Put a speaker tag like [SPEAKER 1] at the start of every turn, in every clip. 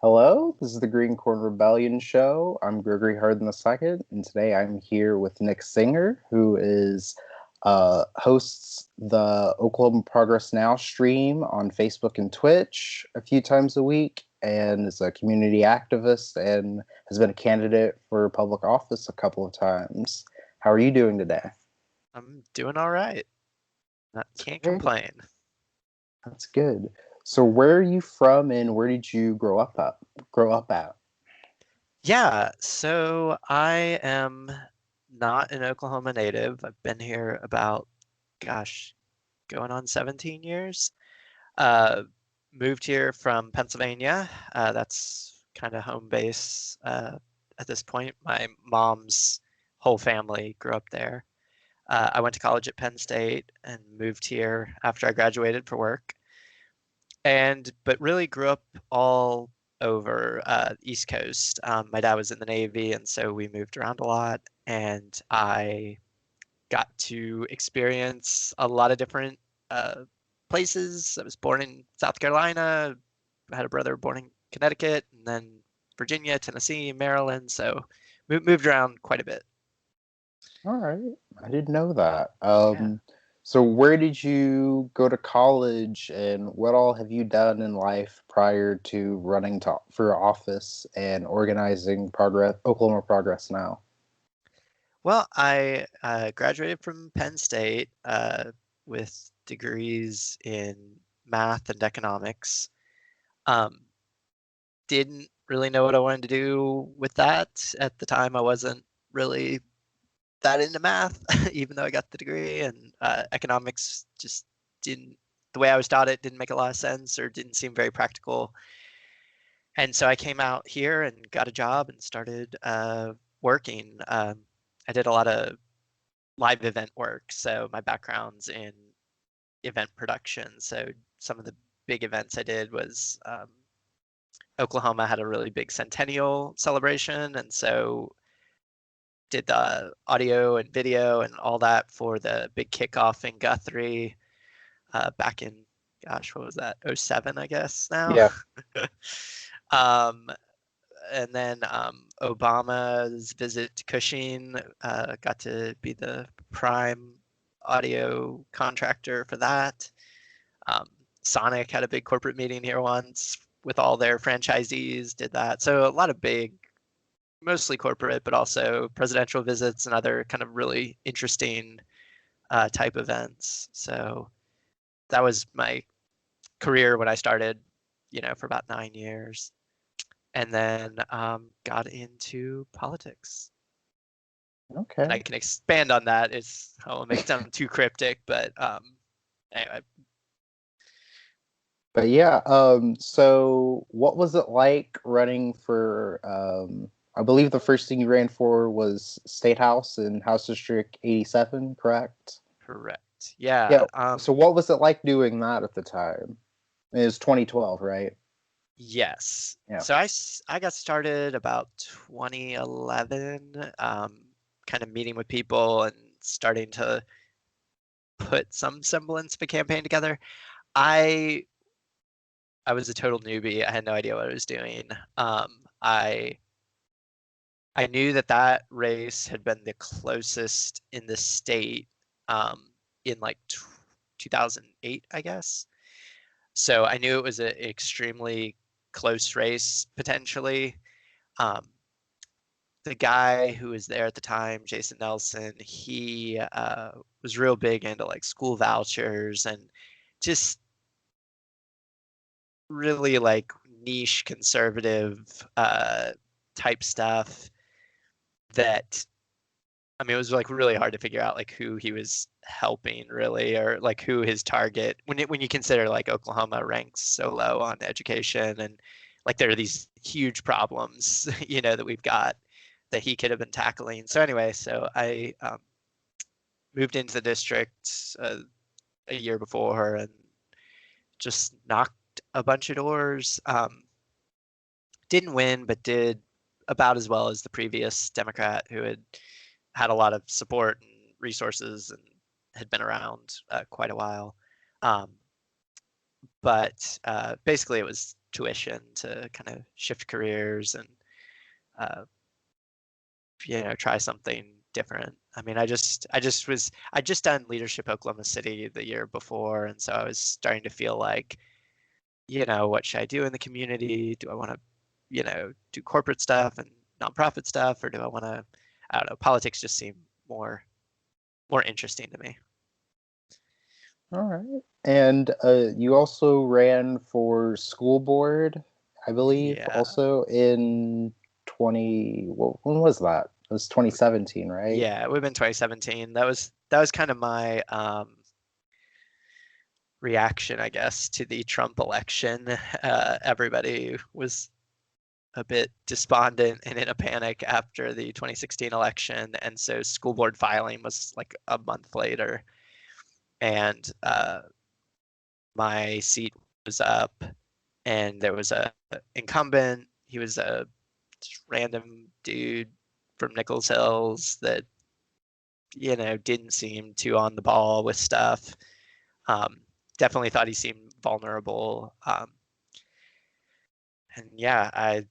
[SPEAKER 1] Hello, this is the Green Corn Rebellion Show. I'm Gregory Harden II, and today I'm here with Nick Singer, who is hosts the Oklahoma Progress Now stream on Facebook and Twitch a few times a week, and is a community activist and has been a candidate for public office a couple of times. How are you doing today?
[SPEAKER 2] I'm doing all right.
[SPEAKER 1] That's
[SPEAKER 2] Can't
[SPEAKER 1] great.
[SPEAKER 2] complain.
[SPEAKER 1] That's good. So, where are you from, and where did you grow up at? Grow up at?
[SPEAKER 2] Yeah, so I am not an Oklahoma native. I've been here about, gosh, going on 17 years. Uh, Moved here from Pennsylvania. That's kind of home base at this point. My mom's whole family grew up there. I went to college at Penn State and moved here after I graduated for work. But really grew up all over East Coast. My dad was in the Navy, and so we moved around a lot. And I got to experience a lot of different uh, places. I was born in South Carolina. I had a brother born in Connecticut, and then Virginia, Tennessee, Maryland. So moved around quite a bit.
[SPEAKER 1] All right. I didn't know that.
[SPEAKER 2] Yeah.
[SPEAKER 1] So where did you go to college and what all have you done in life prior to running for office and organizing Oklahoma Progress Now?
[SPEAKER 2] Well, I graduated from Penn State with degrees in math and economics. Um, didn't really know what I wanted to do with that. At the time, I wasn't really that into math, even though I got the degree, and economics just didn't, the way I was taught it didn't make a lot of sense or didn't seem very practical. And so I came out here and got a job and started working. I did a lot of live event work. So my background's in event production. So some of the big events I did was Oklahoma had a really big centennial celebration, and so did the audio and video and all that for the big kickoff in Guthrie back in, gosh, what was that? '07, I guess now.
[SPEAKER 1] Yeah.
[SPEAKER 2] um, and then Obama's visit to Cushing, got to be the prime audio contractor for that. Um, Sonic had a big corporate meeting here once with all their franchisees, did that. So a lot of big, mostly corporate, but also presidential visits and other kind of really interesting type events. So that was my career when I started, for about 9 years. And then got into politics. And I
[SPEAKER 1] Okay.
[SPEAKER 2] can expand on that. I won't make it sound too cryptic, but anyway.
[SPEAKER 1] But yeah, so what was it like running for I believe the first thing you ran for was State House in House District 87, correct?
[SPEAKER 2] Correct. Yeah.
[SPEAKER 1] Yeah. So what was it like doing that at the time? It was 2012, right?
[SPEAKER 2] Yes.
[SPEAKER 1] Yeah.
[SPEAKER 2] So I got started about 2011, kind of meeting with people and starting to put some semblance of a campaign together. I I was a total newbie. I had no idea what I was doing. I I knew that that race had been the closest in the state in like 2008, I guess. So I knew it was an extremely close race potentially. Um, the guy who was there at the time, Jason Nelson, he was real big into like school vouchers and just really like niche conservative type stuff that, I mean, it was like really hard to figure out like who he was helping really, or like who his target, when you consider like Oklahoma ranks so low on education, and like there are these huge problems, that we've got that he could have been tackling. So anyway, so I moved into the district a year before and just knocked a bunch of doors. Didn't win, but did about as well as the previous Democrat who had a lot of support and resources and had been around quite a while. Um, but basically, it was tuition to kind of shift careers and uh, try something different. I mean, I just done Leadership Oklahoma City the year before, and so I was starting to feel like, what should I do in the community? Do I want to, do corporate stuff and nonprofit stuff, or do I want to, I don't know, politics just seemed more interesting to me.
[SPEAKER 1] All right. And you also ran for school board, I believe,
[SPEAKER 2] Yeah.
[SPEAKER 1] also in when was that? It was 2017, right?
[SPEAKER 2] Yeah, it would have been 2017. That was kind of my reaction, I guess, to the Trump election. Everybody was a bit despondent and in a panic after the 2016 election, and so school board filing was like a month later, and my seat was up, and there was a incumbent. He was a random dude from Nichols Hills that didn't seem too on the ball with stuff. Definitely thought he seemed vulnerable. And yeah, I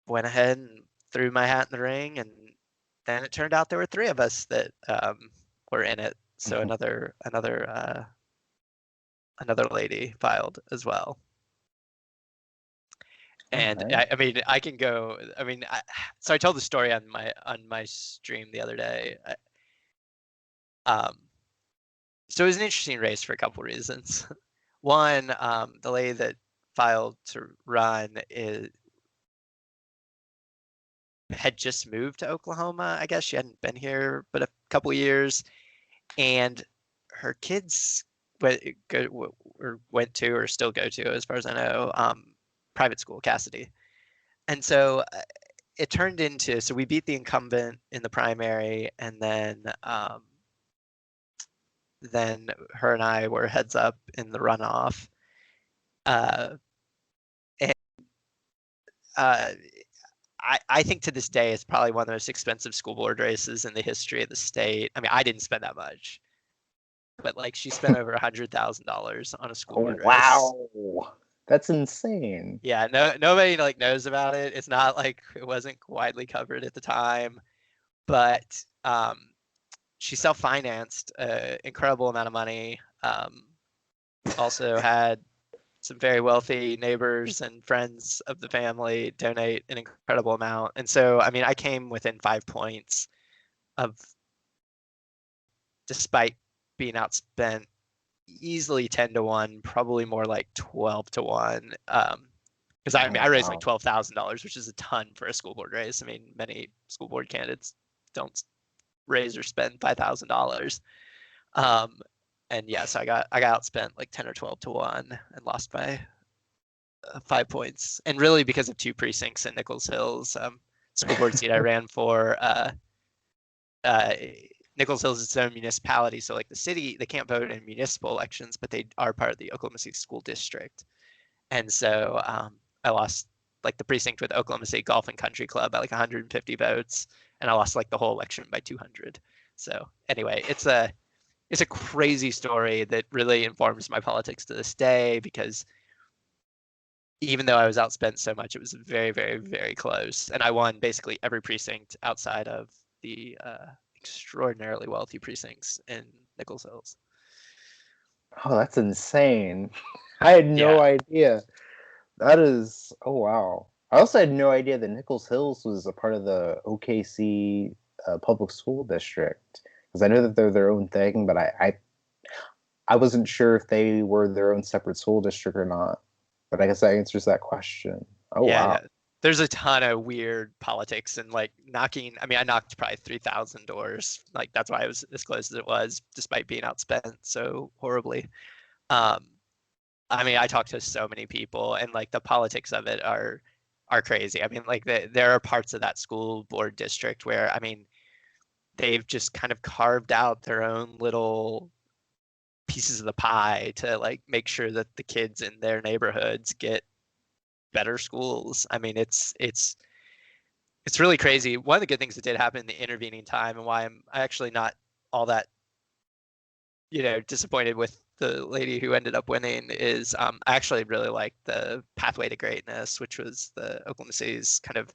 [SPEAKER 2] went ahead and threw my hat in the ring, and then it turned out there were three of us that were in it. So another lady filed as well. And
[SPEAKER 1] Right.
[SPEAKER 2] I mean, I can go. I mean, so I told the story on my stream the other day. So it was an interesting race for a couple reasons. One, the lady that filed to run had just moved to Oklahoma. I guess she hadn't been here but a couple years, and her kids went to or still go to, as far as I know, private school, Cassidy. And so it turned into, so we beat the incumbent in the primary, and then her and I were heads up in the runoff. And I think to this day it's probably one of the most expensive school board races in the history of the state. I mean, I didn't spend that much, but like she spent over $100,000 on a school
[SPEAKER 1] Oh,
[SPEAKER 2] board race.
[SPEAKER 1] wow. That's insane.
[SPEAKER 2] Yeah, nobody like knows about it. It's not like it wasn't widely covered at the time, but she self-financed an incredible amount of money. Also had some very wealthy neighbors and friends of the family donate an incredible amount. And so, I mean, I came within 5 points of, despite being outspent easily 10-1, probably more like 12-1. Because I mean,
[SPEAKER 1] Oh,
[SPEAKER 2] I raised like
[SPEAKER 1] wow.
[SPEAKER 2] $12,000, which is a ton for a school board race. I mean, many school board candidates don't raise or spend $5,000. And yeah, so I got outspent like 10 or 12-1 and lost by 5 points, and really because of two precincts in Nichols Hills. School board seat I ran for, uh, Nichols Hills is its own municipality, so like the city, they can't vote in municipal elections, but they are part of the Oklahoma City School District. And so I lost like the precinct with Oklahoma State Golf and Country Club by like 150 votes, and I lost like the whole election by 200. So anyway, it's a crazy story that really informs my politics to this day, because even though I was outspent so much, it was very, very, very close. And I won basically every precinct outside of the extraordinarily wealthy precincts in Nichols Hills.
[SPEAKER 1] Oh, that's insane. I had no
[SPEAKER 2] Yeah.
[SPEAKER 1] idea. That is, oh, wow. I also had no idea that Nichols Hills was a part of the OKC public school district, because I know that they're their own thing, but I wasn't sure if they were their own separate school district or not. But I guess that answers that question. Oh,
[SPEAKER 2] Yeah,
[SPEAKER 1] wow.
[SPEAKER 2] yeah. There's a ton of weird politics and like knocking. I mean, I knocked probably 3,000 doors. Like that's why I was as close as it was, despite being outspent so horribly. Um, I mean, I talked to so many people, and like the politics of it are crazy. I mean, like there are parts of that school board district where, I mean, they've just kind of carved out their own little pieces of the pie to like make sure that the kids in their neighborhoods get better schools. I mean, it's really crazy. One of the good things that did happen in the intervening time, and why I'm actually not all that disappointed with the lady who ended up winning is I actually really like the Pathway to Greatness, which was the Oklahoma City's kind of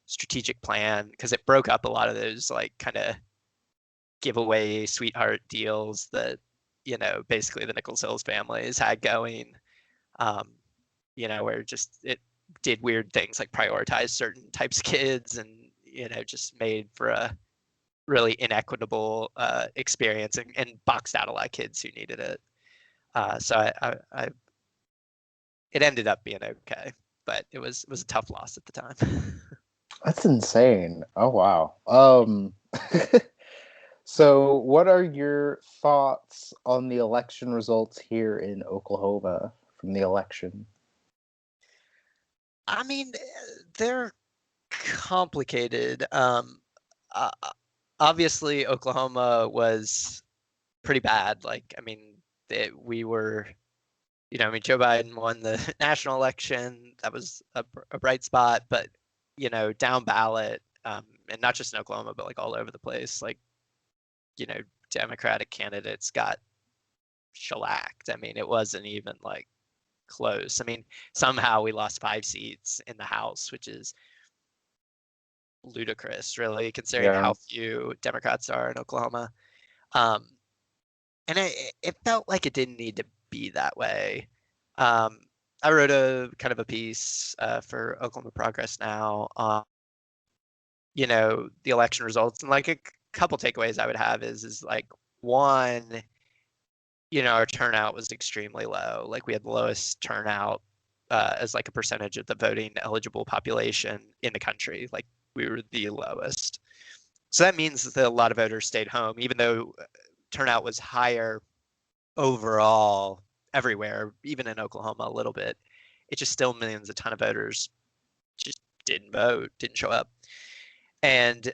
[SPEAKER 2] strategic plan because it broke up a lot of those like kind of giveaway sweetheart deals that basically the Nichols Hills families had going. Um, where just it did weird things like prioritize certain types of kids and just made for a really inequitable experience and boxed out a lot of kids who needed it. So it ended up being okay, but it was a tough loss at the time.
[SPEAKER 1] That's insane. Oh wow. So what are your thoughts on the election results here in Oklahoma from the election?
[SPEAKER 2] I mean, they're complicated. Uh, Obviously, Oklahoma was pretty bad. Like, I mean, we were, I mean, Joe Biden won the national election. That was a bright spot, but down ballot, and not just in Oklahoma, but like all over the place. Like, Democratic candidates got shellacked. I mean, it wasn't even like close. I mean, somehow we lost 5 seats in the House, which is ludicrous, really, considering
[SPEAKER 1] Yeah.
[SPEAKER 2] how few Democrats are in Oklahoma. Um, and it felt like it didn't need to be that way. Um, I wrote a kind of a piece for Oklahoma Progress Now on, the election results, and like a couple takeaways I would have is like one, our turnout was extremely low. Like we had the lowest turnout as like a percentage of the voting eligible population in the country. Like we were the lowest. So that means that a lot of voters stayed home, even though turnout was higher overall everywhere, even in Oklahoma a little bit. It just still means a ton of voters just didn't vote, didn't show up. And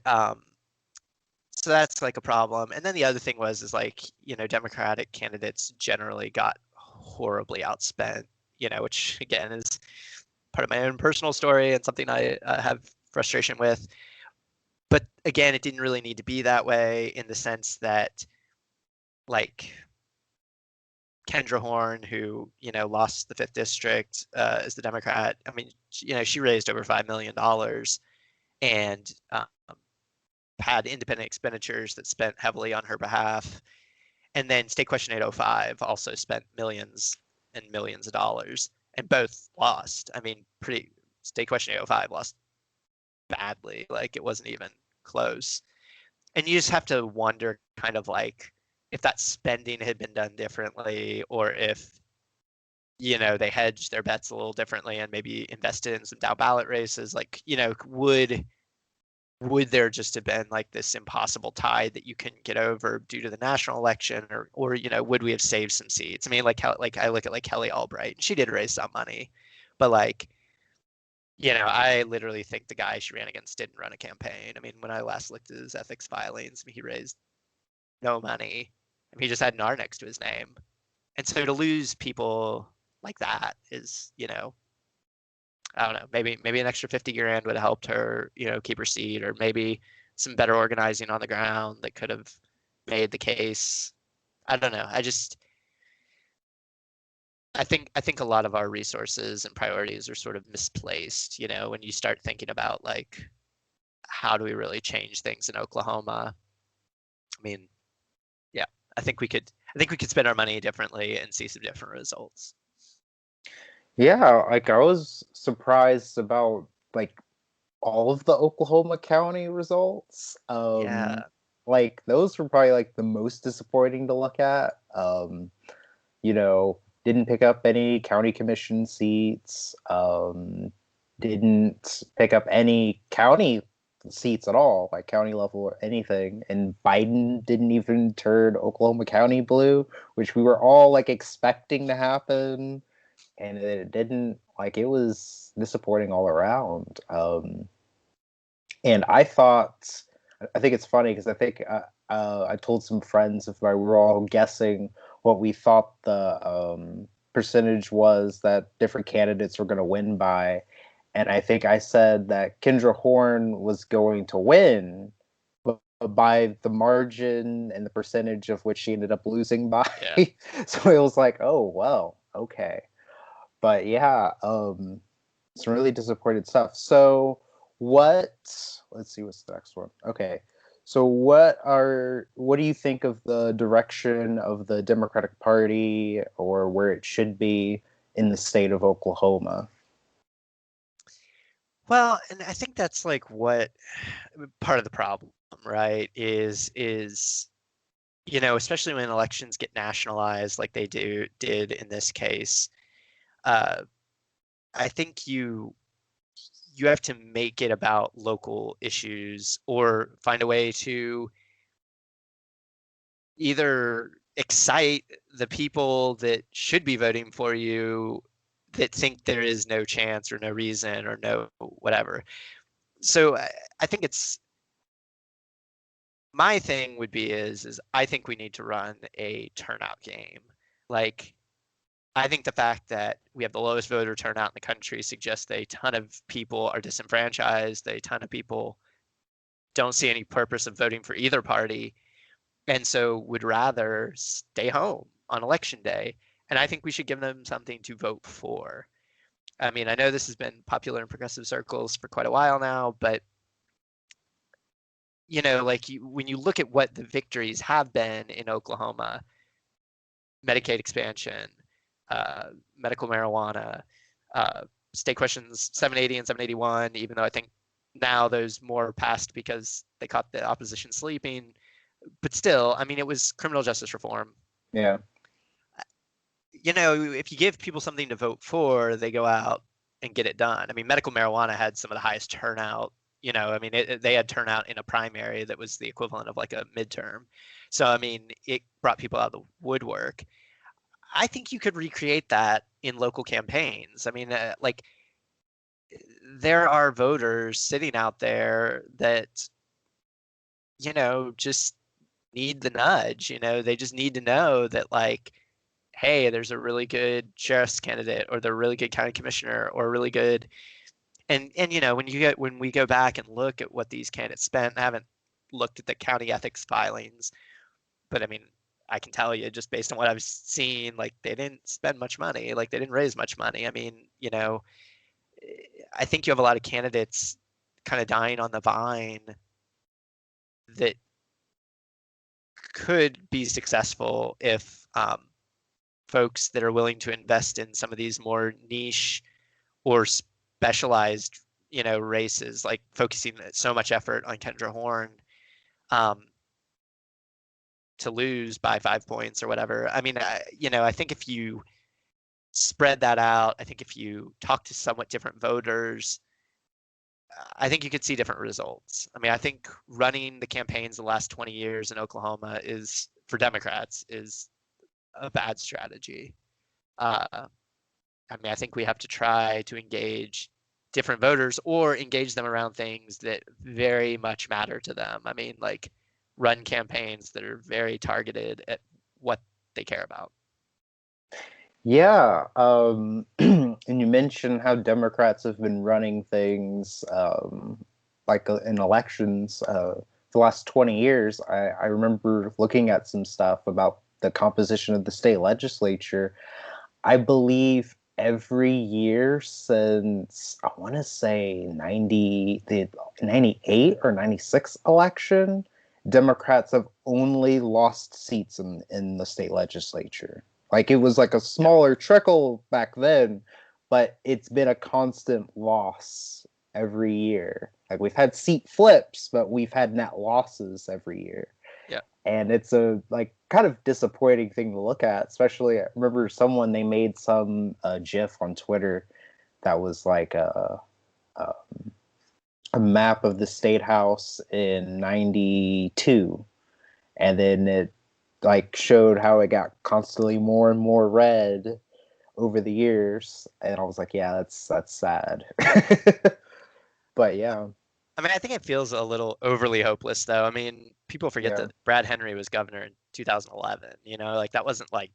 [SPEAKER 2] so that's like a problem. And then the other thing is like, Democratic candidates generally got horribly outspent, which again is part of my own personal story and something I have frustration with. But again, it didn't really need to be that way in the sense that, like, Kendra Horn, who lost the 5th district as the Democrat. I mean, she raised over $5 million and had independent expenditures that spent heavily on her behalf. And then State Question 805 also spent millions and millions of dollars, and both lost. I mean, State Question 805 lost badly. Like it wasn't even close. And you just have to wonder kind of like if that spending had been done differently, or if they hedged their bets a little differently and maybe invested in some down ballot races. Like, would there just have been like this impossible tide that you couldn't get over due to the national election, or would we have saved some seats? I mean, like I look at like Kelly Albright, she did raise some money, but like, I literally think the guy she ran against didn't run a campaign. I mean, when I last looked at his ethics filings, I mean, he raised no money. I mean, he just had an R next to his name. And so to lose people like that is, I don't know, maybe an extra 50 grand would have helped her, keep her seat, or maybe some better organizing on the ground that could have made the case. I don't know. I think a lot of our resources and priorities are sort of misplaced, when you start thinking about like how do we really change things in Oklahoma? I mean, yeah, I think we could spend our money differently and see some different results.
[SPEAKER 1] Yeah, like I was surprised about like all of the Oklahoma County results.
[SPEAKER 2] Yeah.
[SPEAKER 1] Like those were probably like the most disappointing to look at. You know, didn't pick up any county commission seats. Didn't pick up any county seats at all, like county level or anything. And Biden didn't even turn Oklahoma County blue, which we were all like expecting to happen, and it didn't. Like it was disappointing all around. And I think it's funny because I think I told some friends of mine, we were all guessing what we thought the percentage was that different candidates were going to win by. And I think I said that Kendra Horn was going to win, but by the margin and the percentage of which she ended up losing by.
[SPEAKER 2] Yeah.
[SPEAKER 1] So it was like, oh well, okay. But yeah, some really disappointed stuff. So what? Let's see, what's the next one? Okay, so what do you think of the direction of the Democratic Party, or where it should be in the state of Oklahoma?
[SPEAKER 2] Well, and I think that's like what part of the problem, right? Especially when elections get nationalized like they did in this case, uh, I think you have to make it about local issues or find a way to either excite the people that should be voting for you that think there is no chance or no reason or no whatever. So I think it's my thing would be is I think we need to run a turnout game. Like I think the fact that we have the lowest voter turnout in the country suggests that a ton of people are disenfranchised, a ton of people don't see any purpose of voting for either party, and so would rather stay home on election day. And I think we should give them something to vote for. I mean, I know this has been popular in progressive circles for quite a while now, but when you look at what the victories have been in Oklahoma, Medicaid expansion, medical marijuana, uh, state questions 780 and 781, even though I think now those more passed because they caught the opposition sleeping. But still, I mean, it was criminal justice reform.
[SPEAKER 1] Yeah.
[SPEAKER 2] If you give people something to vote for, they go out and get it done. I mean, medical marijuana had some of the highest turnout. I mean, they had turnout in a primary that was the equivalent of like a midterm. So, I mean, it brought people out of the woodwork. I think you could recreate that in local campaigns. I mean, there are voters sitting out there that, just need the nudge. They just need to know that, like, hey, there's a really good sheriff's candidate, or they're a really good county commissioner, or a really good, and when we go back and look at what these candidates spent, I haven't looked at the county ethics filings, but I mean, I can tell you just based on what I've seen, like they didn't spend much money, like they didn't raise much money. I mean, I think you have a lot of candidates kind of dying on the vine that could be successful if folks that are willing to invest in some of these more niche or specialized, races, like focusing so much effort on Kendra Horn, um, to lose by 5 points or whatever. I mean, I think if you spread that out, I think if you talk to somewhat different voters, I think you could see different results. I mean, I think running the campaigns the last 20 years in Oklahoma is, for Democrats, is a bad strategy. I mean, I think we have to try to engage different voters or engage them around things that very much matter to them. I mean, like run campaigns that are very targeted at what they care about.
[SPEAKER 1] Yeah, and you mentioned how Democrats have been running things like in elections the last 20 years. I remember looking at some stuff about the composition of the state legislature. I believe every year since I want to say the 98 or 96 election, Democrats have only lost seats in the state legislature. Like it was like a smaller trickle back then, but it's been a constant loss every year. Like we've had seat flips, but we've had net losses every year.
[SPEAKER 2] Yeah.
[SPEAKER 1] And it's a like kind of disappointing thing to look at. Especially, I remember they made some GIF on Twitter that was like a map of the state house in '92, and then it like showed how it got constantly more and more red over the years, and I was like, yeah, that's sad. But yeah.
[SPEAKER 2] I mean, I think it feels a little overly hopeless, though. I mean, people forget
[SPEAKER 1] Yeah.
[SPEAKER 2] that Brad Henry was governor in 2011. Like that wasn't like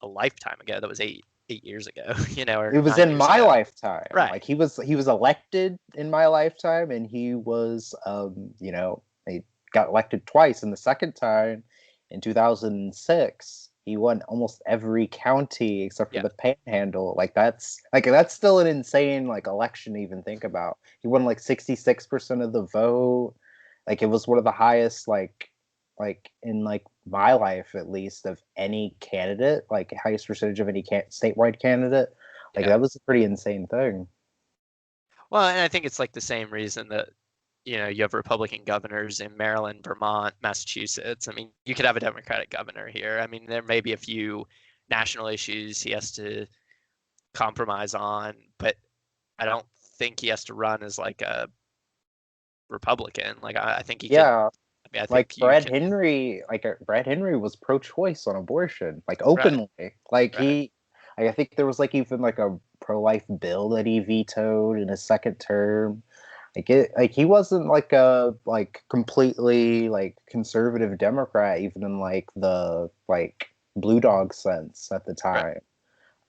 [SPEAKER 2] a lifetime ago. That was 8 years ago.
[SPEAKER 1] It
[SPEAKER 2] Or
[SPEAKER 1] was
[SPEAKER 2] 9
[SPEAKER 1] in
[SPEAKER 2] years
[SPEAKER 1] my
[SPEAKER 2] ago.
[SPEAKER 1] lifetime.
[SPEAKER 2] Right.
[SPEAKER 1] Like he was elected in my lifetime, and he was a got elected twice, and the second time in 2006 he won almost every county except for
[SPEAKER 2] Yeah.
[SPEAKER 1] the Panhandle. That's still an insane like election to even think about. He won like 66% of the vote. Like it was one of the highest like in like my life at least of any candidate, like highest percentage of any statewide candidate. Like
[SPEAKER 2] Yeah.
[SPEAKER 1] that was a pretty insane thing.
[SPEAKER 2] Well, and I think it's like the same reason that, you have Republican governors in Maryland, Vermont, Massachusetts. I mean, you could have a Democratic governor here. I mean, there may be a few national issues he has to compromise on, but I don't think he has to run as like a Republican. Like I think he can.
[SPEAKER 1] Yeah,
[SPEAKER 2] I mean, I
[SPEAKER 1] like
[SPEAKER 2] think you can.
[SPEAKER 1] Brad Henry was pro-choice on abortion, like
[SPEAKER 2] Right.
[SPEAKER 1] openly. Like
[SPEAKER 2] Right.
[SPEAKER 1] I think there was like even like a pro-life bill that he vetoed in his second term. Like he wasn't like a like completely like conservative Democrat, even in like the like blue dog sense at the
[SPEAKER 2] Right.
[SPEAKER 1] time.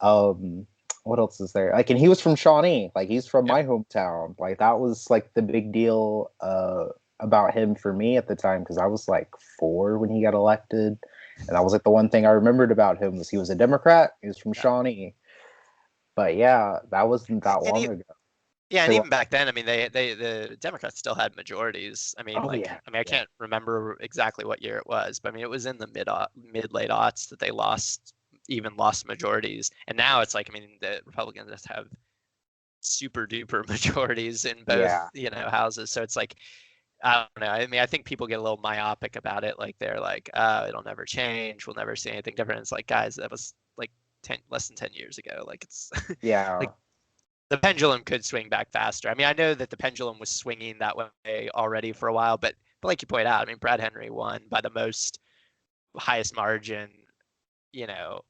[SPEAKER 1] Um, what else is there? Like, and he was from Shawnee. Like, he's from
[SPEAKER 2] Yep.
[SPEAKER 1] my hometown. Like, that was like the big deal about him for me at the time because I was like 4 when he got elected, and that was like the one thing I remembered about him was he was a Democrat. He was from
[SPEAKER 2] Yeah.
[SPEAKER 1] Shawnee. But yeah, that wasn't that
[SPEAKER 2] And
[SPEAKER 1] long ago.
[SPEAKER 2] yeah, and
[SPEAKER 1] So,
[SPEAKER 2] even back then, I mean, the Democrats still had majorities. I mean,
[SPEAKER 1] oh
[SPEAKER 2] like,
[SPEAKER 1] yeah,
[SPEAKER 2] I mean, I
[SPEAKER 1] yeah,
[SPEAKER 2] can't remember exactly what year it was, but I mean, it was in the mid late aughts that they lost majorities, and now it's like, I mean, the Republicans just have super duper majorities in both,
[SPEAKER 1] yeah,
[SPEAKER 2] houses. So it's like, I don't know. I mean, I think people get a little myopic about it. Like they're like, oh, it'll never change. We'll never see anything different. It's like, guys, that was like less than 10 years ago. Like it's
[SPEAKER 1] yeah,
[SPEAKER 2] like the pendulum could swing back faster. I mean, I know that the pendulum was swinging that way already for a while, but like you point out, I mean, Brad Henry won by the most highest margin,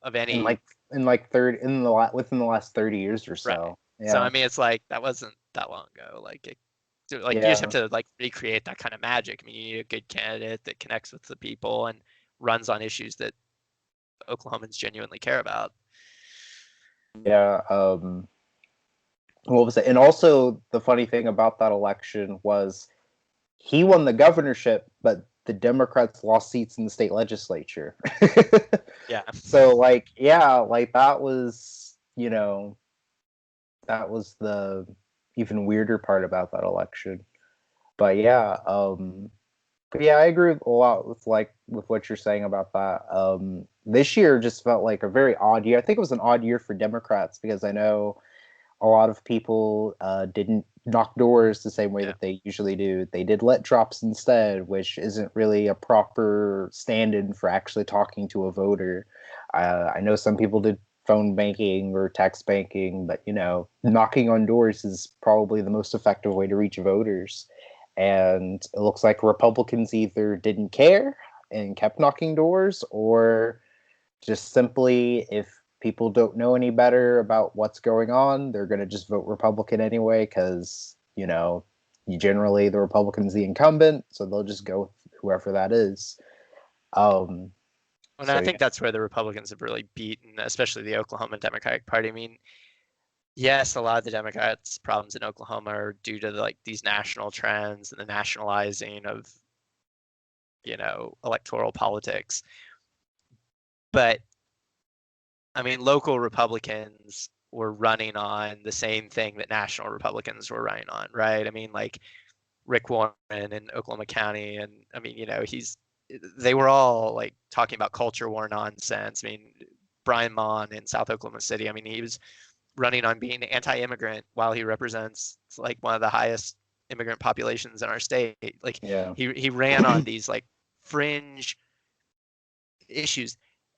[SPEAKER 2] of
[SPEAKER 1] in
[SPEAKER 2] any.
[SPEAKER 1] like within the last 30 years or
[SPEAKER 2] Right.
[SPEAKER 1] so.
[SPEAKER 2] So I
[SPEAKER 1] Yeah,
[SPEAKER 2] mean, it's like that wasn't that long ago. Like you just have
[SPEAKER 1] yeah.
[SPEAKER 2] to like recreate that kind of magic. I mean, you need a good candidate that connects with the people and runs on issues that Oklahomans genuinely care about.
[SPEAKER 1] Yeah, what was it? And also, the funny thing about that election was he won the governorship, but the Democrats lost seats in the state legislature.
[SPEAKER 2] Yeah.
[SPEAKER 1] So, like, yeah, like that was the even weirder part about that election. But yeah, I agree a lot with what you're saying about that. This year just felt like a very odd year. I think it was an odd year for Democrats because I know a lot of people didn't knock doors the same way
[SPEAKER 2] Yeah.
[SPEAKER 1] that they usually do. They did let drops instead, which isn't really a proper stand-in for actually talking to a voter. I know some people did phone banking or text banking, but knocking on doors is probably the most effective way to reach voters. And it looks like Republicans either didn't care and kept knocking doors, or just simply, if people don't know any better about what's going on, they're going to just vote Republican anyway because, generally the Republican's the incumbent, so they'll just go with whoever that is. Um,
[SPEAKER 2] And
[SPEAKER 1] so
[SPEAKER 2] I
[SPEAKER 1] yeah,
[SPEAKER 2] think that's where the Republicans have really beaten, especially the Oklahoma Democratic Party. I mean, yes, a lot of the Democrats' problems in Oklahoma are due to like these national trends and the nationalizing of, electoral politics. But I mean, local Republicans were running on the same thing that national Republicans were running on, right? I mean, like Rick Warren in Oklahoma County, and I mean, they were all like talking about culture war nonsense. I mean, Brian Mon in South Oklahoma City, I mean, he was running on being anti-immigrant while he represents like one of the highest immigrant populations in our state. Like
[SPEAKER 1] yeah,
[SPEAKER 2] he ran on these like fringe issues.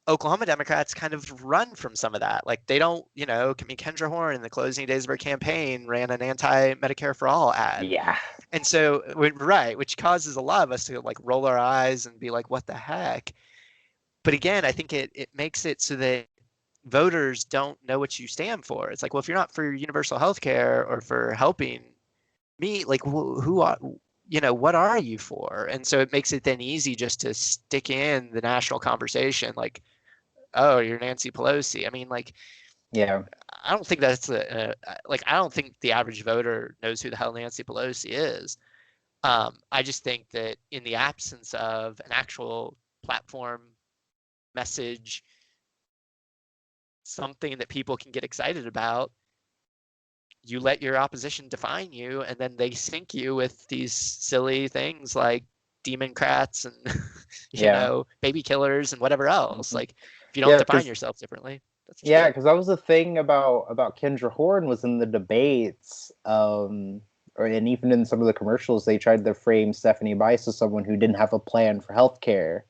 [SPEAKER 2] Oklahoma Democrats kind of run from some of that. Like they don't, I mean, Kendra Horn in the closing days of her campaign ran an anti-Medicare for all ad.
[SPEAKER 1] yeah,
[SPEAKER 2] And so, right, which causes a lot of us to like roll our eyes and be like, what the heck? But again, I think it makes it so that voters don't know what you stand for. It's like, well, if you're not for universal health care or for helping me, like who are, what are you for? And so it makes it then easy just to stick in the national conversation, like, oh, you're Nancy Pelosi. I mean, like,
[SPEAKER 1] yeah,
[SPEAKER 2] I don't think that's like, I don't think the average voter knows who the hell Nancy Pelosi is. I just think that in the absence of an actual platform message, something that people can get excited about, you let your opposition define you, and then they sink you with these silly things like democrats and
[SPEAKER 1] Yeah.
[SPEAKER 2] baby killers and whatever else.
[SPEAKER 1] Mhm.
[SPEAKER 2] Like, if you don't
[SPEAKER 1] Yeah,
[SPEAKER 2] define
[SPEAKER 1] because
[SPEAKER 2] yourself differently, that's what you
[SPEAKER 1] yeah,
[SPEAKER 2] get.
[SPEAKER 1] because that was the thing about Kendra Horn was in the debates, or and even in some of the commercials, they tried to frame Stephanie Bice as someone who didn't have a plan for healthcare,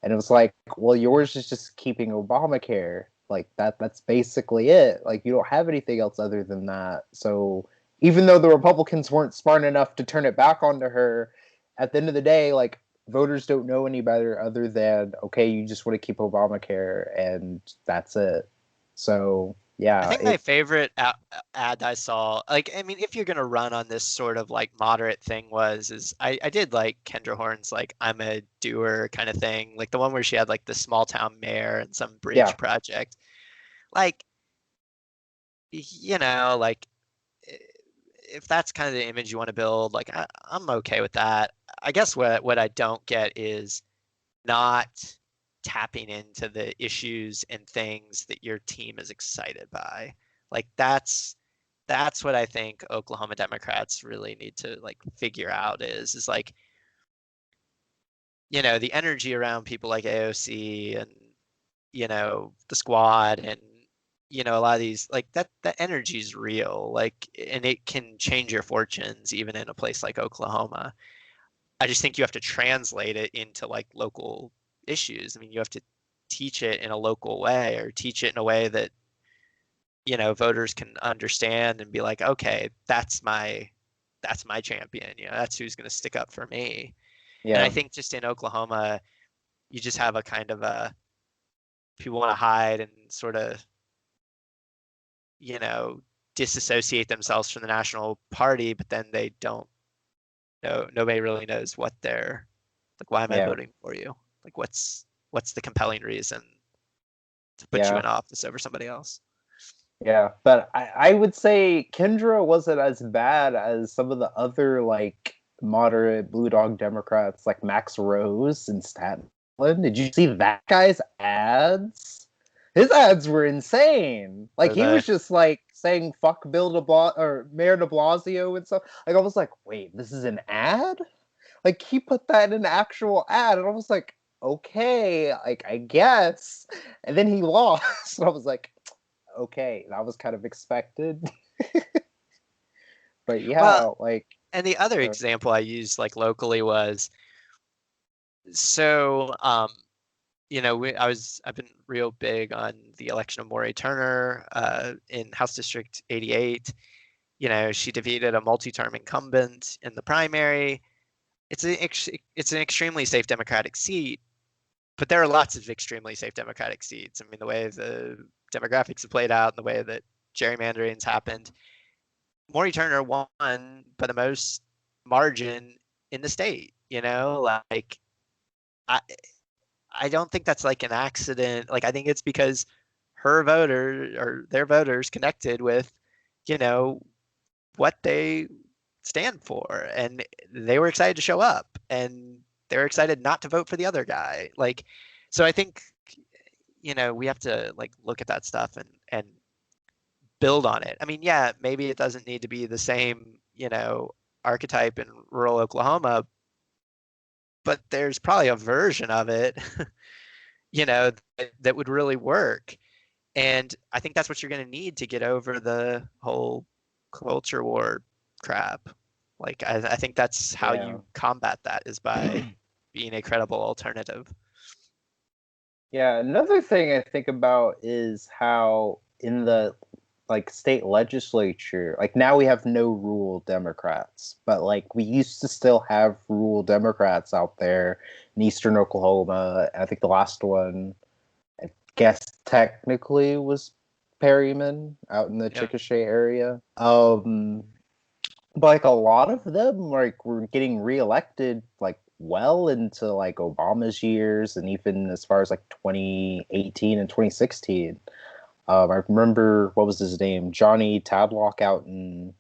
[SPEAKER 1] and it was like, well, yours is just keeping Obamacare, like that's basically it. Like you don't have anything else other than that. So even though the Republicans weren't smart enough to turn it back onto her, at the end of the day, like voters don't know any better other than okay, you just want to keep Obamacare, and that's it. So
[SPEAKER 2] I
[SPEAKER 1] yeah,
[SPEAKER 2] think my favorite ad I saw, like, I mean, if you're gonna run on this sort of like moderate thing, I did like Kendra Horn's like I'm a doer kind of thing, like the one where she had like the small town mayor and some
[SPEAKER 1] yeah,
[SPEAKER 2] bridge project. Like, like, eh, if that's kind of the image you want to build, like I'm okay with that. I guess what I don't get is not tapping into the issues and things that your team is excited by. Like that's what I think Oklahoma Democrats really need to like figure out is like, the energy around people like AOC and the squad and a lot of these, like, that energy is real, like, and it can change your fortunes even in a place like Oklahoma. I just think you have to translate it into like local issues. I mean, you have to teach it in a local way or teach it in a way that, voters can understand and be like, okay, that's my champion. That's who's going to stick up for me. And I
[SPEAKER 1] yeah,
[SPEAKER 2] think just in Oklahoma, you just have a kind of a people want to hide and sort of, you know, disassociate themselves from the national party, but then they don't know, nobody really knows what they're like, why am I
[SPEAKER 1] yeah,
[SPEAKER 2] voting for you? Like, what's the compelling reason to put you
[SPEAKER 1] yeah.
[SPEAKER 2] in office over somebody else?
[SPEAKER 1] Yeah, but I would say Kendra wasn't as bad as some of the other like moderate blue dog Democrats like Max Rose and Staten Island. Did you see that guy's ads? His ads were insane. Like
[SPEAKER 2] Or
[SPEAKER 1] he
[SPEAKER 2] the
[SPEAKER 1] was just like saying fuck Bill de Blas or Mayor de Blasio and stuff. Like I was like, wait, this is an ad? Like he put that in an actual ad, and I was like, okay, like I guess. And then he lost. And I was like, okay, that was kind of expected. But
[SPEAKER 2] well,
[SPEAKER 1] yeah, like
[SPEAKER 2] and the other
[SPEAKER 1] uh,
[SPEAKER 2] example I used like locally was so I've been real big on the election of Maury Turner in House District 88. She defeated a multi-term incumbent in the primary. It's an extremely safe Democratic seat, but there are lots of extremely safe Democratic seats. I mean, the way the demographics have played out and the way that gerrymandering's happened, Maury Turner won by the most margin in the state. Like, I I don't think that's like an accident. Like, I think it's because her voter or their voters connected with, you know, what they stand for, and they were excited to show up, and they're excited not to vote for the other guy. Like, so I think we have to like look at that stuff and build on it. I mean, yeah, maybe it doesn't need to be the same archetype in rural Oklahoma, but there's probably a version of it that would really work. And I think that's what you're going to need to get over the whole culture war crap. Like, I think that's how
[SPEAKER 1] yeah,
[SPEAKER 2] you combat that is by being a credible alternative.
[SPEAKER 1] yeah. Another thing I think about is how in the like state legislature, like now we have no rural Democrats, but like we used to still have rural Democrats out there in eastern Oklahoma. I think the last one, I guess technically was Perryman out in the
[SPEAKER 2] Yeah.
[SPEAKER 1] Chickasha area. But like a lot of them like were getting reelected like well into like Obama's years and even as far as like 2018 and 2016. I remember what was his name? Johnny Tadlock out in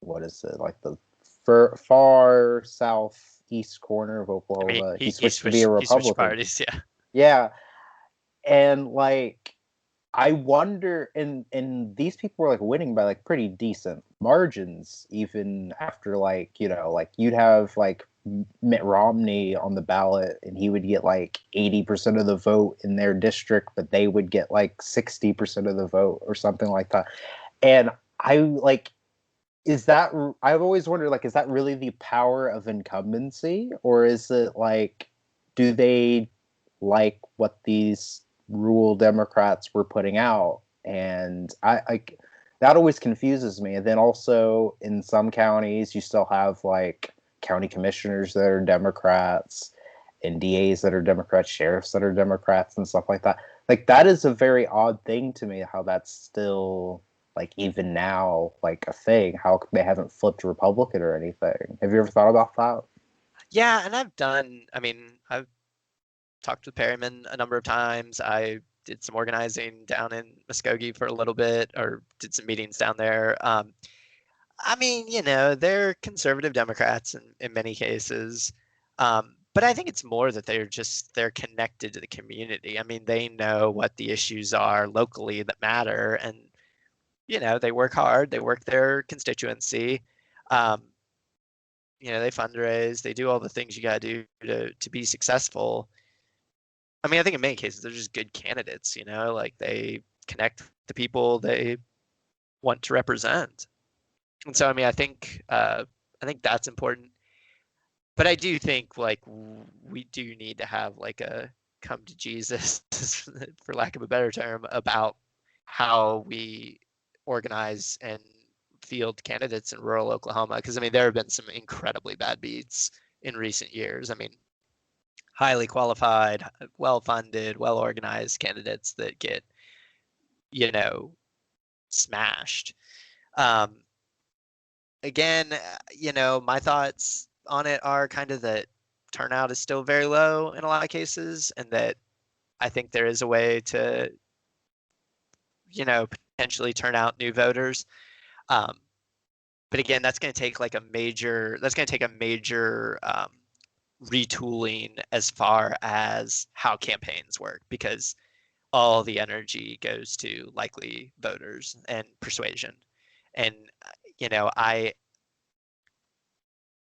[SPEAKER 1] what is it, like the for far southeast corner of
[SPEAKER 2] I mean,
[SPEAKER 1] Oklahoma. He
[SPEAKER 2] he
[SPEAKER 1] switched to be a
[SPEAKER 2] switched
[SPEAKER 1] Republican.
[SPEAKER 2] parties, yeah.
[SPEAKER 1] Yeah, and like I wonder, and these people were like winning by like pretty decent margins, even after like like you'd have like Mitt Romney on the ballot, and he would get like 80% of the vote in their district, but they would get like 60% of the vote or something like that. And I like, is that I've always wondered, like, is that really the power of incumbency, or is it like, do they like what these rural Democrats were putting out? And I that always confuses me. And then also in some counties, you still have like county commissioners that are Democrats, and DAs that are Democrats, sheriffs that are Democrats, and stuff like that. Like that is a very odd thing to me, how that's still like even now like a thing, how they haven't flipped Republican or anything. Have you ever thought about that?
[SPEAKER 2] Yeah, and I've talked with Perryman a number of times. I did some organizing down in Muskogee for a little bit, or did some meetings down there. I mean, they're conservative Democrats in many cases. But I think it's more that they're connected to the community. I mean, they know what the issues are locally that matter, and they work hard, they work their constituency. Um, they fundraise, they do all the things you gotta do to be successful. I mean, I think in many cases they're just good candidates, like they connect the people they want to represent. And so, I mean, I think that's important. But I do think like we do need to have like a come to Jesus, for lack of a better term, about how we organize and field candidates in rural Oklahoma. Because I mean, there have been some incredibly bad beats in recent years. I mean, highly qualified, well funded, well organized candidates that get, you know, smashed. Um, Again, my thoughts on it are kind of that turnout is still very low in a lot of cases, and that I think there is a way to, potentially turn out new voters. Um, but again, that's going to take a major retooling as far as how campaigns work, because all the energy goes to likely voters and persuasion. And you know, I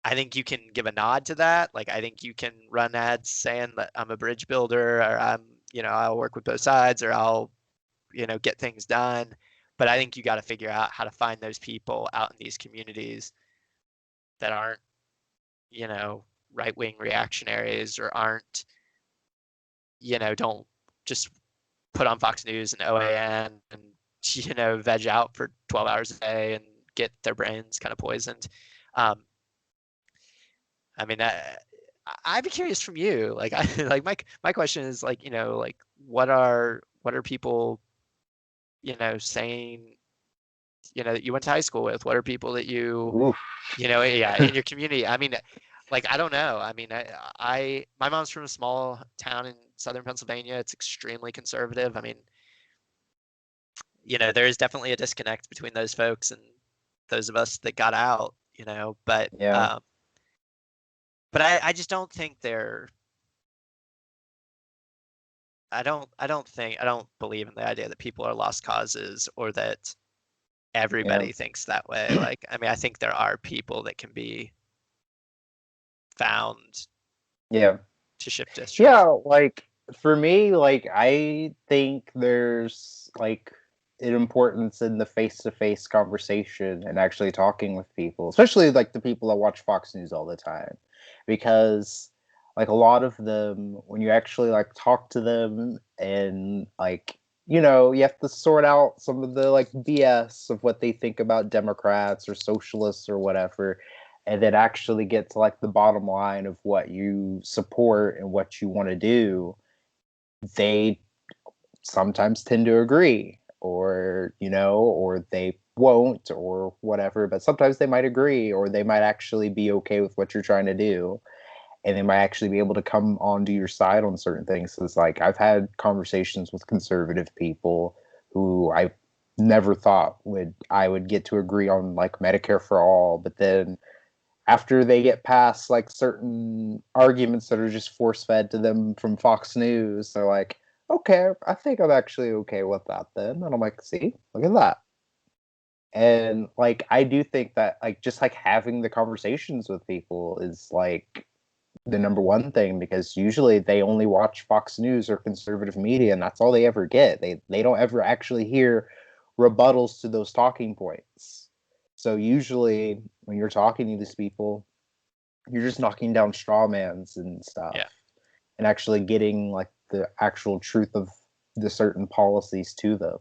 [SPEAKER 2] think you can give a nod to that. Like I think you can run ads saying that I'm a bridge builder, or I'll work with both sides, or I'll, get things done. But I think you got to figure out how to find those people out in these communities that aren't, you know, right-wing reactionaries, or aren't, don't just put on Fox News and OAN and, veg out for 12 hours a day and get their brains kind of poisoned. Um, I mean, I'd be curious from you. Like, like my question is like, like what are people, saying, that you went to high school with? What are people that
[SPEAKER 1] Oof.
[SPEAKER 2] yeah, in your community? I mean, like, I don't know. I mean, my mom's from a small town in southern Pennsylvania. It's extremely conservative. I mean, there is definitely a disconnect between those folks and those of us that got out,
[SPEAKER 1] Yeah.
[SPEAKER 2] but I just don't think I don't believe in the idea that people are lost causes, or that
[SPEAKER 1] Yeah.
[SPEAKER 2] everybody thinks that way. Like, I mean, I think there are people that can be found
[SPEAKER 1] Yeah.
[SPEAKER 2] to shift
[SPEAKER 1] Yeah,
[SPEAKER 2] districts.
[SPEAKER 1] like for me, like I think there's like an importance in the face-to-face conversation and actually talking with people, especially like the people that watch Fox News all the time. Because like a lot of them, when you actually like talk to them and like you have to sort out some of the like BS of what they think about Democrats or socialists or whatever, and then actually get to like the bottom line of what you support and what you want to do. They sometimes tend to agree, or or they won't, or whatever, but sometimes they might agree, or they might actually be okay with what you're trying to do, and they might actually be able to come onto your side on certain things. So it's like I've had conversations with conservative people who I never thought would I would get to agree on like Medicare for all, but then after they get past like certain arguments that are just force fed to them from Fox News, they're like, okay, I think I'm actually okay with that then. And I'm like, see, look at that. And like, I do think that like just like having the conversations with people is like the number one thing, because usually they only watch Fox News or conservative media, and that's all they ever get. They don't ever actually hear rebuttals to those talking points. So usually when you're talking to these people, you're just knocking down straw mans and stuff,
[SPEAKER 2] Yeah.
[SPEAKER 1] and actually getting like the actual truth of the certain policies to them.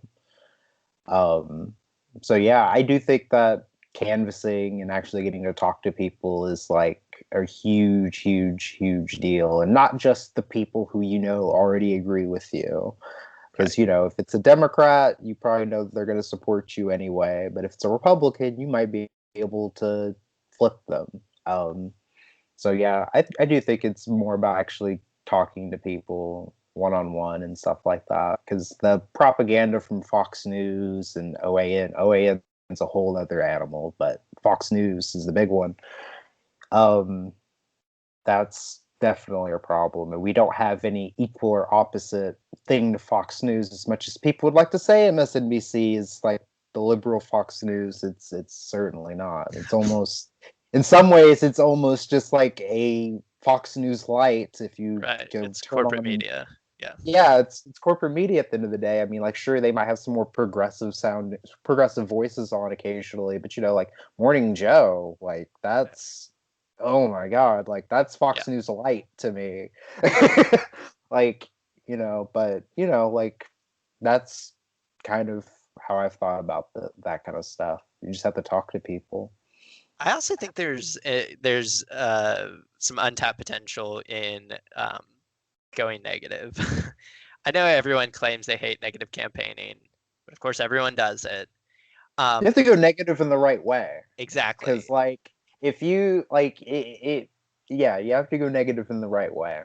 [SPEAKER 1] Um, so yeah, I do think that canvassing and actually getting to talk to people is like a huge, huge, huge deal, and not just the people who already agree with you.
[SPEAKER 2] Right.
[SPEAKER 1] Because if it's a Democrat, you probably know they're going to support you anyway. But if it's a Republican, you might be able to flip them. So yeah, I do think it's more about actually talking to people one on one and stuff like that. Because the propaganda from Fox News and OAN is a whole other animal, but Fox News is the big one. Um, that's definitely a problem, and we don't have any equal or opposite thing to Fox News as much as people would like to say MSNBC is like the liberal Fox News. It's certainly not. It's almost, in some ways, it's almost just like a Fox News light. If you
[SPEAKER 2] Right.
[SPEAKER 1] go
[SPEAKER 2] It's
[SPEAKER 1] turn
[SPEAKER 2] corporate
[SPEAKER 1] on,
[SPEAKER 2] media. Yeah.
[SPEAKER 1] yeah, it's corporate media at the end of the day. I mean, like, sure, they might have some more progressive voices on occasionally, but like Morning Joe, like
[SPEAKER 2] Right.
[SPEAKER 1] that's, oh my god, like that's
[SPEAKER 2] Yeah.
[SPEAKER 1] Fox News light to me. Like, but like that's kind of how I've thought about that kind of stuff. You just have to talk to people.
[SPEAKER 2] I also think there's some untapped potential in going negative. I know everyone claims they hate negative campaigning, but of course everyone does it.
[SPEAKER 1] You have to go negative in the right way. Because
[SPEAKER 2] Exactly.
[SPEAKER 1] like if you like it, yeah, you have to go negative in the right way.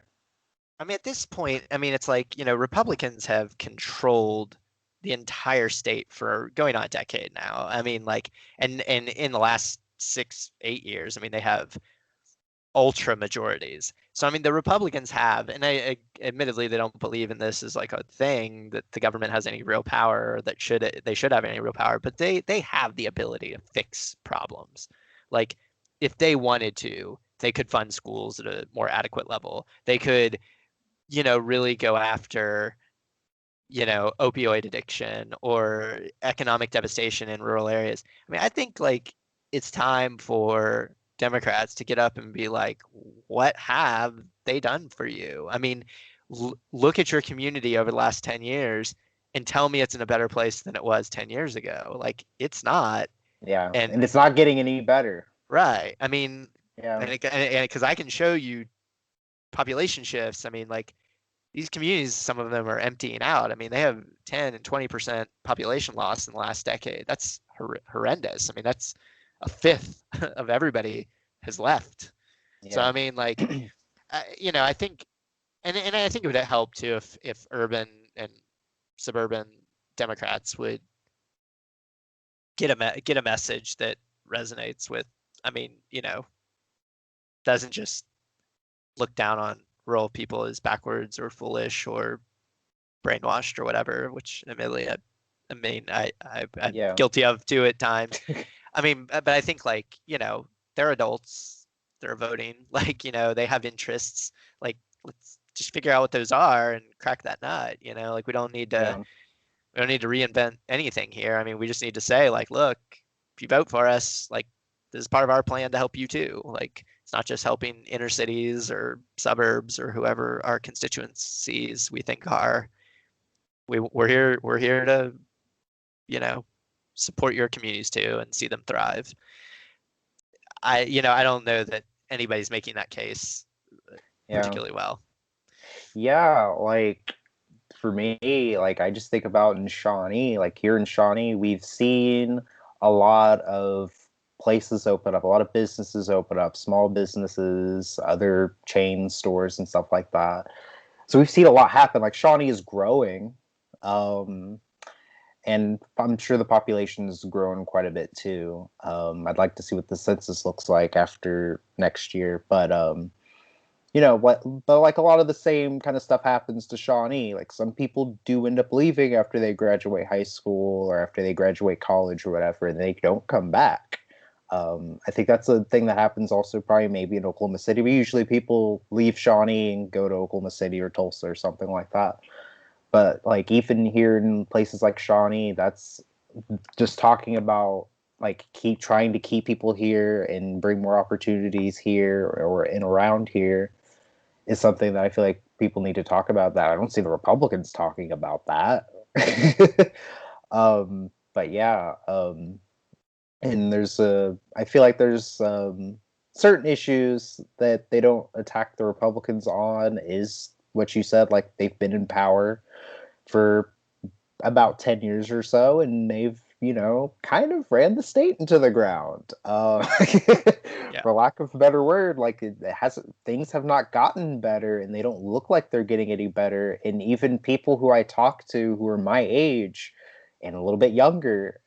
[SPEAKER 2] I mean, at this point, I mean, it's like, Republicans have controlled the entire state for going on a decade now. I mean, like, and in the last 6, 8 years, I mean, they have ultra majorities. So I mean, the Republicans have, and admittedly they don't believe in this as like a thing that the government has any real power, or that they should have any real power, but they have the ability to fix problems. Like if they wanted to, they could fund schools at a more adequate level. They could, really go after, opioid addiction or economic devastation in rural areas. I mean, I think like it's time for Democrats to get up and be like, what have they done for you? I mean, look at your community over the last 10 years and tell me it's in a better place than it was 10 years ago. Like, it's not.
[SPEAKER 1] Yeah,
[SPEAKER 2] And
[SPEAKER 1] and it's not getting any better.
[SPEAKER 2] right. I mean,
[SPEAKER 1] Yeah,
[SPEAKER 2] and because I can show you population shifts. I mean, like, these communities, some of them are emptying out. I mean, they have 10 and 20% population loss in the last decade. That's horrendous. I mean, that's a fifth of everybody has left. So,
[SPEAKER 1] yeah,
[SPEAKER 2] I mean, like, I think, and I think it would help too if urban and suburban Democrats would get a message that resonates with, I mean, doesn't just look down on rural people as backwards or foolish or brainwashed or whatever, which admittedly I'm
[SPEAKER 1] yeah,
[SPEAKER 2] guilty of too at times. I mean, but I think like, they're adults, they're voting, like, they have interests. Like, let's just figure out what those are and crack that nut, like
[SPEAKER 1] yeah,
[SPEAKER 2] we don't need to reinvent anything here. I mean, we just need to say like, look, if you vote for us, like this is part of our plan to help you too. Like it's not just helping inner cities or suburbs or whoever our constituencies we think are. We're here to, you know, support your communities too and see them thrive. I don't know that anybody's making that case
[SPEAKER 1] yeah,
[SPEAKER 2] particularly well.
[SPEAKER 1] yeah. Like for me, like I just think about in Shawnee, like here in Shawnee, we've seen a lot of places open up, a lot of businesses open up, small businesses, other chain stores and stuff like that. So we've seen a lot happen. Like Shawnee is growing. Um, and I'm sure the population has grown quite a bit too. I'd like to see what the census looks like after next year, but but like a lot of the same kind of stuff happens to Shawnee. Like some people do end up leaving after they graduate high school or after they graduate college or whatever, and they don't come back. I think that's a thing that happens also probably maybe in Oklahoma City. But usually people leave Shawnee and go to Oklahoma City or Tulsa or something like that. But like even here in places like Shawnee, that's just talking about like keep trying to keep people here and bring more opportunities here or in around here is something that I feel like people need to talk about. That I don't see the Republicans talking about that. But yeah, and I feel like there's certain issues that they don't attack the Republicans on. Is what you said, like they've been in power for about 10 years or so, and they've, kind of ran the state into the ground.
[SPEAKER 2] Yeah.
[SPEAKER 1] For lack of a better word, like it hasn't, things have not gotten better, and they don't look like they're getting any better. And even people who I talk to who are my age and a little bit younger,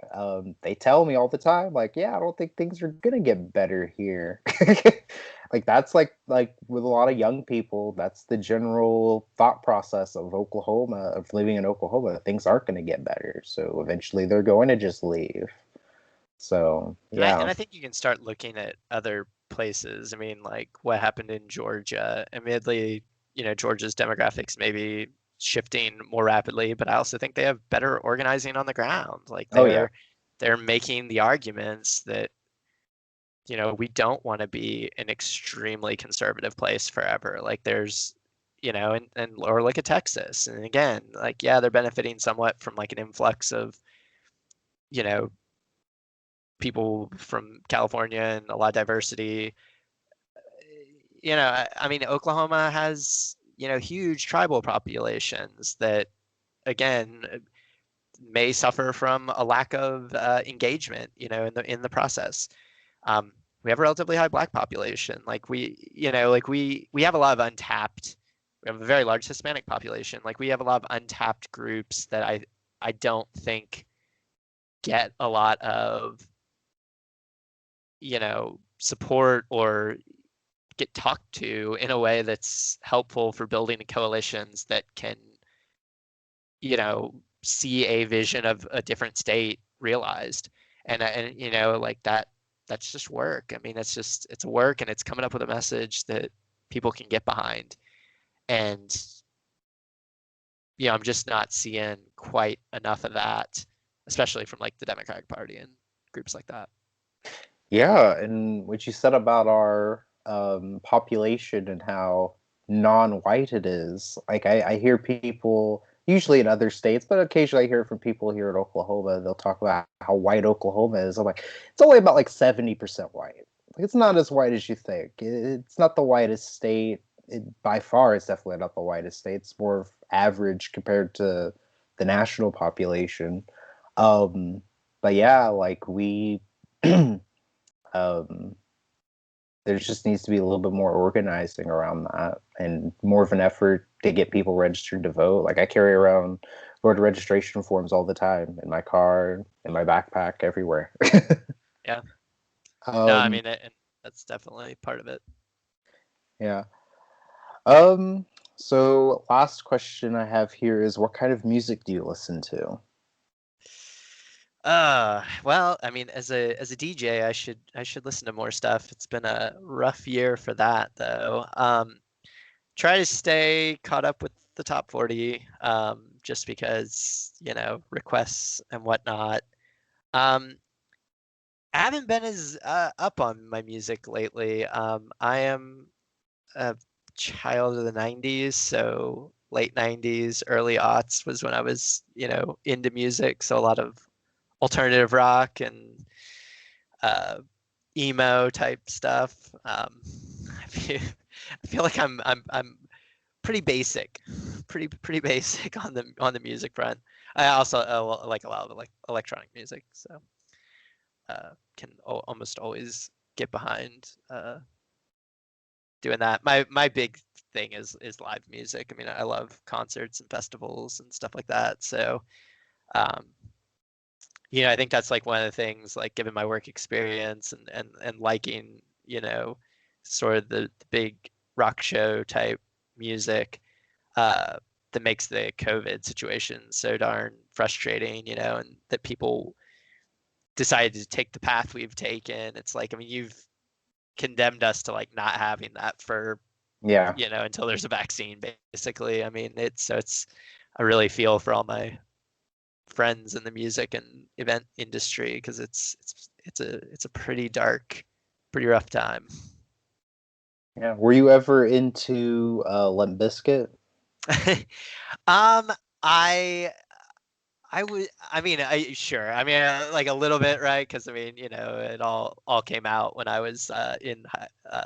[SPEAKER 1] they tell me all the time, like, yeah, I don't think things are gonna get better here. Like that's like with a lot of young people, that's the general thought process of Oklahoma, of living in Oklahoma. Things aren't going to get better, so eventually they're going to just leave. So
[SPEAKER 2] And
[SPEAKER 1] yeah.
[SPEAKER 2] I think you can start looking at other places. I mean, like what happened in Georgia. Admittedly, Georgia's demographics may be shifting more rapidly, but I also think they have better organizing on the ground. Like
[SPEAKER 1] Oh yeah.
[SPEAKER 2] they're making the arguments that, we don't want to be an extremely conservative place forever. Like there's, and or like a Texas. And again, like yeah, they're benefiting somewhat from like an influx of, you know, people from California and a lot of diversity. I mean, Oklahoma has, huge tribal populations that, again, may suffer from a lack of engagement, in the process. We have a relatively high Black population. Like we have a lot of untapped. We have a very large Hispanic population. Like we have a lot of untapped groups that I don't think get a lot of support or get talked to in a way that's helpful for building coalitions that can, see a vision of a different state realized. And like that's just work. I mean, it's work and it's coming up with a message that people can get behind. And I'm just not seeing quite enough of that, especially from like the Democratic Party and groups like that.
[SPEAKER 1] Yeah, and what you said about our population and how non-white it is, like I hear people usually in other states, but occasionally I hear it from people here in Oklahoma. They'll talk about how white Oklahoma is. I'm like, it's only about like 70% white. Like it's not as white as you think. It's not the whitest state. By far, it's definitely not the whitest state. It's more average compared to the national population. Um, but yeah, like we. um, there just needs to be a little bit more organizing around that and more of an effort to get people registered to vote. Like I carry around voter registration forms all the time in my car, in my backpack, everywhere.
[SPEAKER 2] Yeah. No, I
[SPEAKER 1] um,
[SPEAKER 2] mean, and that's definitely part of it.
[SPEAKER 1] yeah. Um, so last question I have here is what kind of music do you listen to?
[SPEAKER 2] Well, I mean, as a DJ, I should listen to more stuff. It's been a rough year for that though. Try to stay caught up with the top 40, just because, requests and whatnot. Um, I haven't been as up on my music lately. I am a child of the 90s, so late 90s, early aughts was when I was, into music. So a lot of alternative rock and uh, emo type stuff. I feel, I feel like I'm pretty basic, pretty basic on the music front. I also like a lot of like electronic music, so can almost always get behind doing that. My big thing is live music. I mean, I love concerts and festivals and stuff like that. So um, you know, I think that's like one of the things, like given my work experience and liking, you know, sort of the big rock show type music, uh, that makes the COVID situation so darn frustrating, you know, and that people decided to take the path we've taken. It's like, I mean, you've condemned us to like not having that for,
[SPEAKER 1] Yeah.
[SPEAKER 2] you know, until there's a vaccine, basically. I mean, it's, I really feel for all my friends in the music and event industry because it's a pretty dark, pretty rough time.
[SPEAKER 1] Yeah. Were you ever into Limp Bizkit?
[SPEAKER 2] um, I I would, I mean, sure. I mean, like a little bit, right? Because I mean, you know, it all came out when I was in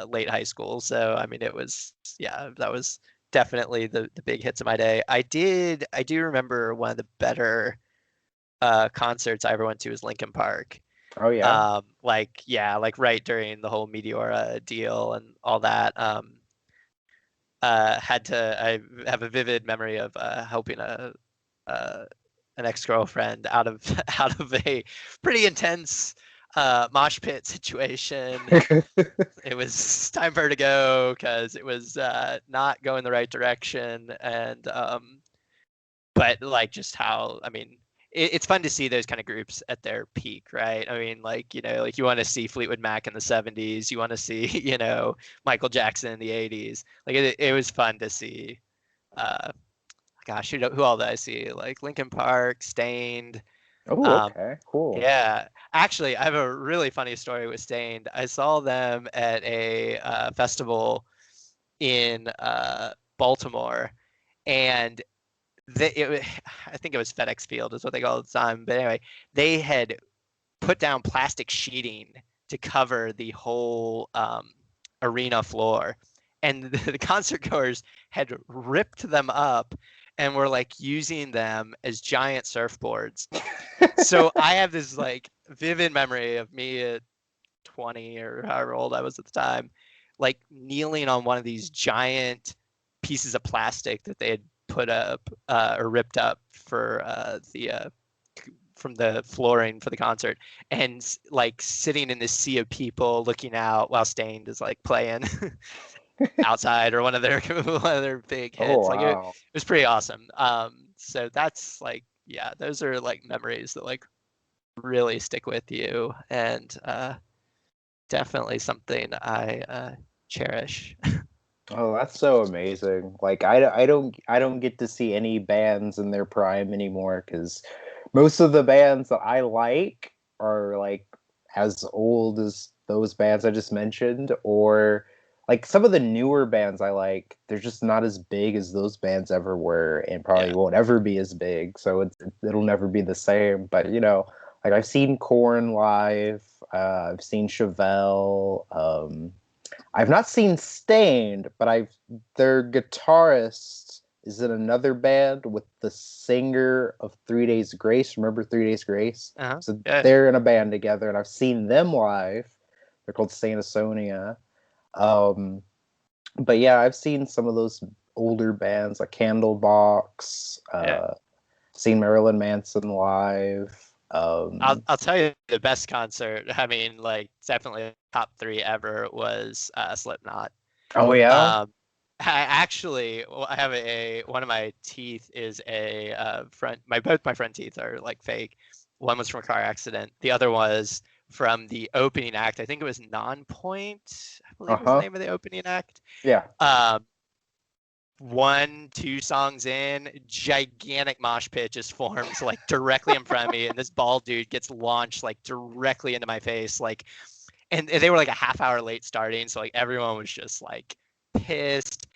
[SPEAKER 2] late high school. So I mean, it was, yeah, that was definitely the big hits of my day. I do remember one of the better concerts I ever went to was Linkin Park.
[SPEAKER 1] Oh yeah.
[SPEAKER 2] Like yeah, like right during the whole Meteora deal and all that. Had to, I have a vivid memory of helping uh, an ex-girlfriend out of out of a pretty intense mosh pit situation. It was time for her to go because it was not going the right direction, and but like just how, I mean, it's fun to see those kind of groups at their peak, right? I mean, like, you know, like you want to see Fleetwood Mac in the 70s, you want to see, you know, Michael Jackson in the 80s. Like it was fun to see. Uh, Gosh, who all did I see? Like Linkin Park, Stained.
[SPEAKER 1] Oh,
[SPEAKER 2] Um,
[SPEAKER 1] okay, cool.
[SPEAKER 2] yeah, actually, I have a really funny story with Stained. I saw them at a festival in Baltimore, and I think it was FedEx Field is what they call it at the time. But anyway, they had put down plastic sheeting to cover the whole arena floor, and the concert goers had ripped them up and were like using them as giant surfboards. So I have this like vivid memory of me at 20 or however old I was at the time, like kneeling on one of these giant pieces of plastic that they had put up or ripped up for the from the flooring for the concert, and like sitting in this sea of people looking out while Stained is like playing outside, or one of their one of their big
[SPEAKER 1] Oh
[SPEAKER 2] hits. Like it
[SPEAKER 1] wow.
[SPEAKER 2] was pretty awesome. So that's like, yeah, those are like memories that like really stick with you, and definitely something I cherish.
[SPEAKER 1] Oh, that's so amazing. Like I don't get to see any bands in their prime anymore because most of the bands that I like are like as old as those bands I just mentioned, or like some of the newer bands I like, they're just not as big as those bands ever were and probably
[SPEAKER 2] Yeah.
[SPEAKER 1] won't ever be as big. So it'll never be the same. But you know, like I've seen Korn live, I've seen Chevelle, I've not seen Stained, but I've their guitarist is in another band with the singer of 3 Days Grace. Remember 3 Days Grace?
[SPEAKER 2] Uh-huh.
[SPEAKER 1] So
[SPEAKER 2] Yeah.
[SPEAKER 1] they're in a band together, and I've seen them live. They're called Saint Asonia. Um, but yeah, I've seen some of those older bands like Candlebox.
[SPEAKER 2] Yeah.
[SPEAKER 1] Seen Marilyn Manson live.
[SPEAKER 2] I'll tell you the best concert. I mean, like definitely top three ever was Slipknot.
[SPEAKER 1] Oh yeah.
[SPEAKER 2] Um, I actually, well, I have one of my teeth is a front. Both my front teeth are like fake. One was from a car accident. The other was from the opening act. I think it was Non-Point, I
[SPEAKER 1] Uh
[SPEAKER 2] believe was the
[SPEAKER 1] huh.
[SPEAKER 2] name of the opening act.
[SPEAKER 1] Yeah.
[SPEAKER 2] Um, one, two songs in, gigantic mosh pit just forms like directly in front of me, and this bald dude gets launched like directly into my face, like, and they were like a half hour late starting, so like everyone was just like pissed.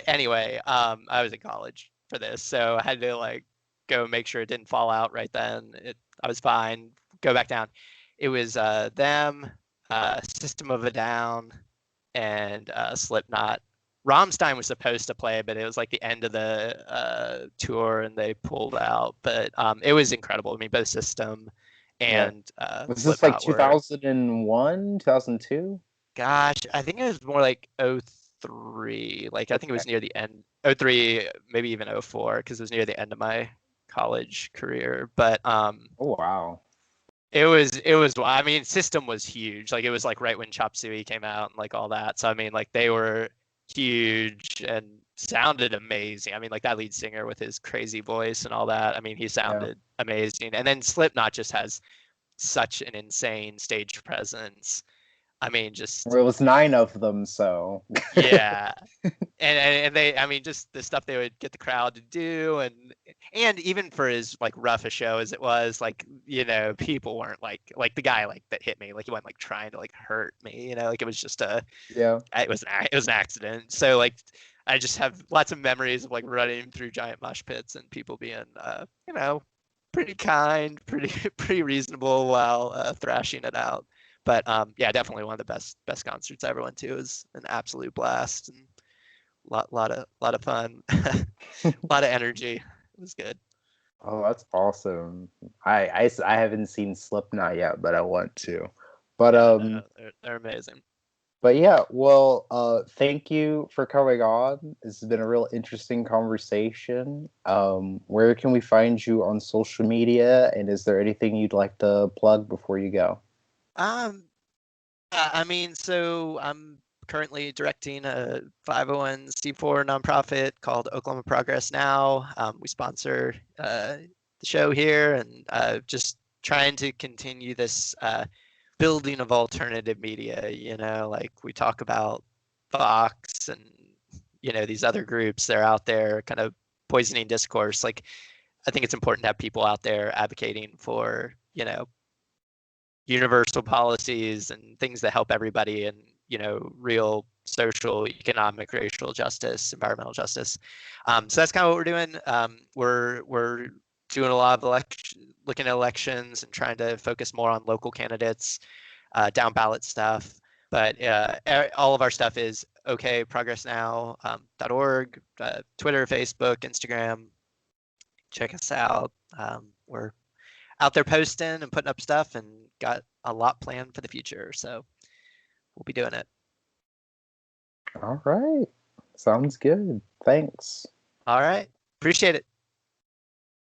[SPEAKER 2] Anyway, I was in college for this, so I had to like go make sure it didn't fall out right then. I was fine. Go back down. It was them, System of a Down, and Slipknot. Rammstein was supposed to play, but it was like the end of the tour and they pulled out. But it was incredible. I mean, both System
[SPEAKER 1] Yeah.
[SPEAKER 2] and
[SPEAKER 1] Was this like
[SPEAKER 2] Slipknot were,
[SPEAKER 1] 2001, 2002?
[SPEAKER 2] gosh, I think it was more like '03. Like I think it
[SPEAKER 1] Okay.
[SPEAKER 2] was near the end. '03, maybe even '04, because it was near the end of my college career. But
[SPEAKER 1] Oh wow.
[SPEAKER 2] it was I mean, System was huge. Like it was like right when Chop Suey came out and like all that. So I mean, like they were huge and sounded amazing. I mean, like that lead singer with his crazy voice and all that. I mean, he
[SPEAKER 1] Yeah.
[SPEAKER 2] sounded amazing. And then Slipknot just has such an insane stage presence. I mean, just
[SPEAKER 1] Well, it was 9 of them, so
[SPEAKER 2] yeah. And they, I mean, just the stuff they would get the crowd to do, and even for as like rough a show as it was, like, you know, people weren't like the guy like that hit me, like he wasn't like trying to like hurt me, you know, like it was just
[SPEAKER 1] yeah.
[SPEAKER 2] it was an accident. So like I just have lots of memories of like running through giant mosh pits and people being you know, pretty kind, pretty reasonable while thrashing it out. But yeah, definitely one of the best concerts I ever went to. It was an absolute blast and lot of fun, a lot of energy. It was good.
[SPEAKER 1] Oh, that's awesome. I haven't seen Slipknot yet, but I want to. But
[SPEAKER 2] Yeah, no, they're amazing.
[SPEAKER 1] but yeah, well, thank you for coming on. This has been a real interesting conversation. Where can we find you on social media, and is there anything you'd like to plug before you go?
[SPEAKER 2] Um, I mean, so I'm currently directing a 501c4 nonprofit called Oklahoma Progress Now. We sponsor the show here and just trying to continue this building of alternative media. You know, like we talk about Fox and, you know, these other groups that are out there kind of poisoning discourse. Like, I think it's important to have people out there advocating for, you know, universal policies and things that help everybody and, you know, real social, economic, racial justice, environmental justice. So that's kind of what we're doing. We're doing a lot of looking at elections and trying to focus more on local candidates, down ballot stuff. But all of our stuff is okprogressnow.org, Twitter, Facebook, Instagram. Check us out. We're out there posting and putting up stuff and got a lot planned for the future. So we'll be doing it.
[SPEAKER 1] All right. Sounds good. Thanks.
[SPEAKER 2] All right. Appreciate it.